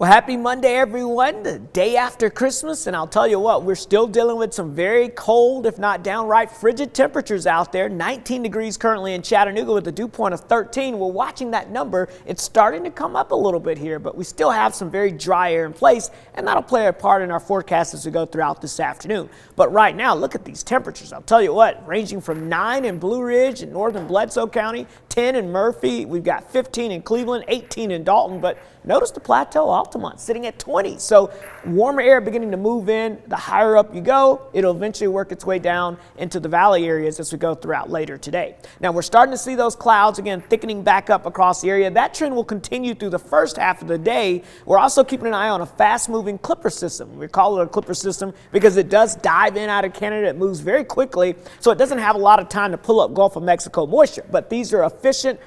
Well, happy Monday, everyone, the day after Christmas. And I'll tell you what, we're still dealing with some very cold, if not downright frigid temperatures out there. 19 degrees currently in Chattanooga with a dew point of 13. We're watching that number. It's starting to come up a little bit here, but we still have some very dry air in place, and that'll play a part in our forecast as we go throughout this afternoon. But right now, look at these temperatures. I'll tell you what, ranging from 9 in Blue Ridge and northern Bledsoe County, 10 in Murphy. We've got 15 in Cleveland, 18 in Dalton, but notice the plateau Altamont sitting at 20. So warmer air beginning to move in. The higher up you go, it'll eventually work its way down into the valley areas as we go throughout later today. Now we're starting to see those clouds again thickening back up across the area. That trend will continue through the first half of the day. We're also keeping an eye on a fast moving clipper system. We call it a clipper system because it does dive in out of Canada. It moves very quickly, so it doesn't have a lot of time to pull up Gulf of Mexico moisture. But these are efficient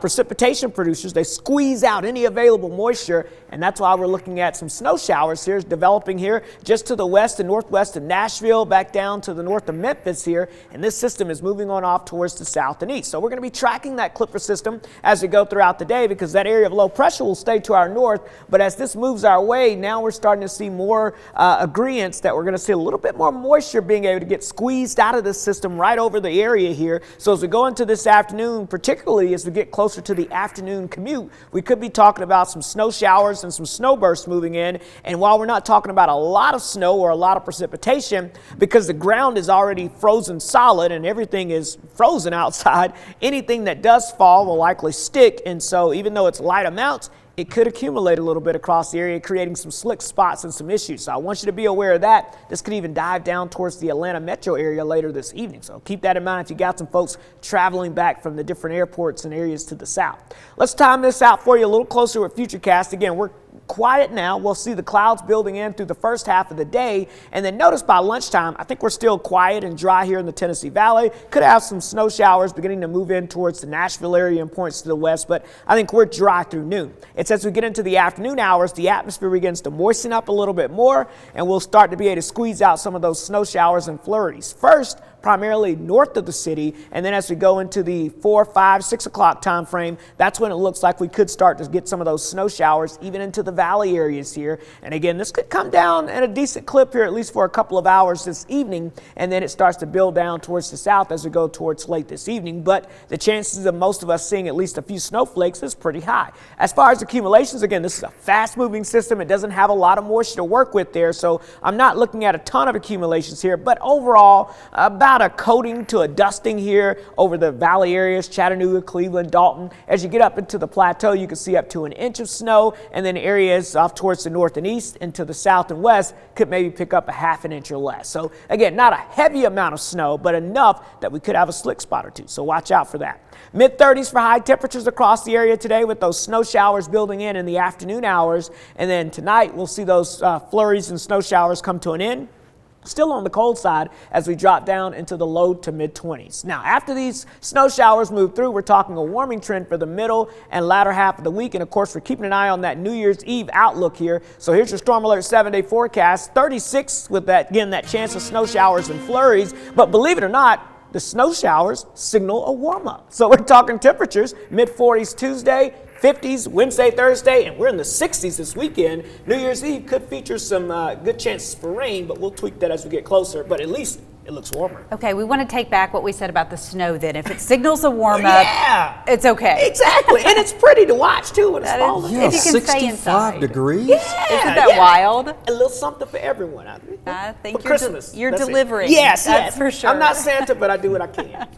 precipitation producers. They squeeze out any available moisture, and that's why we're looking at some snow showers here developing here just to the west and northwest of Nashville, back down to the north of Memphis here, and this system is moving on off towards the south and east. So we're going to be tracking that clipper system as we go throughout the day because that area of low pressure will stay to our north, but as this moves our way, now we're starting to see more agreements that we're going to see a little bit more moisture being able to get squeezed out of this system right over the area here. So as we go into this afternoon, particularly as we get closer to the afternoon commute, we could be talking about some snow showers and some snow bursts moving in. And while we're not talking about a lot of snow or a lot of precipitation, because the ground is already frozen solid and everything is frozen outside, anything that does fall will likely stick. And so even though it's light amounts, it could accumulate a little bit across the area, creating some slick spots and some issues. So I want you to be aware of that. This could even dive down towards the Atlanta metro area later this evening. So keep that in mind if you got some folks traveling back from the different airports and areas to the south. Let's time this out for you a little closer with Futurecast. Again, we're quiet now. We'll see the clouds building in through the first half of the day. And then notice by lunchtime, I think we're still quiet and dry here in the Tennessee Valley. Could have some snow showers beginning to move in towards the Nashville area and points to the west, but I think we're dry through noon. It's as we get into the afternoon hours, the atmosphere begins to moisten up a little bit more, and we'll start to be able to squeeze out some of those snow showers and flurries. First, primarily north of the city, and then as we go into the 4, 5, 6 o'clock time frame, that's when it looks like we could start to get some of those snow showers even into the valley areas here. And again, this could come down at a decent clip here, at least for a couple of hours this evening, and then it starts to build down towards the south as we go towards late this evening. But the chances of most of us seeing at least a few snowflakes is pretty high. As far as accumulations, again, this is a fast moving system. It doesn't have a lot of moisture to work with there, so I'm not looking at a ton of accumulations here, but overall, about a coating to a dusting here over the valley areas, Chattanooga, Cleveland, Dalton. As you get up into the plateau, you can see up to an inch of snow, and then areas off towards the north and east and to the south and west could maybe pick up a half an inch or less. So again, not a heavy amount of snow, but enough that we could have a slick spot or two. So watch out for that. Mid-30s for high temperatures across the area today with those snow showers building in the afternoon hours. And then tonight we'll see those flurries and snow showers come to an end. Still on the cold side as we drop down into the low to mid-20s. Now, after these snow showers move through, we're talking a warming trend for the middle and latter half of the week. And of course, we're keeping an eye on that New Year's Eve outlook here. So here's your Storm Alert 7-day forecast. 36 with that, again, that chance of snow showers and flurries. But believe it or not, the snow showers signal a warm up. So we're talking temperatures, mid-40s Tuesday, 50s Wednesday, Thursday, and we're in the 60s this weekend. New Year's Eve could feature some good chances for rain, but we'll tweak that as we get closer. But at least it looks warmer. Okay, we want to take back what we said about the snow then. If it signals a warm up, yeah, it's okay. Exactly, and it's pretty to watch too when it's falling. Yeah, if you can stay 65 inside. degrees. Yeah, Isn't that wild? A little something for everyone. I think for Christmas. You're That's delivering. It. Yes, that's for sure. I'm not Santa, but I do what I can.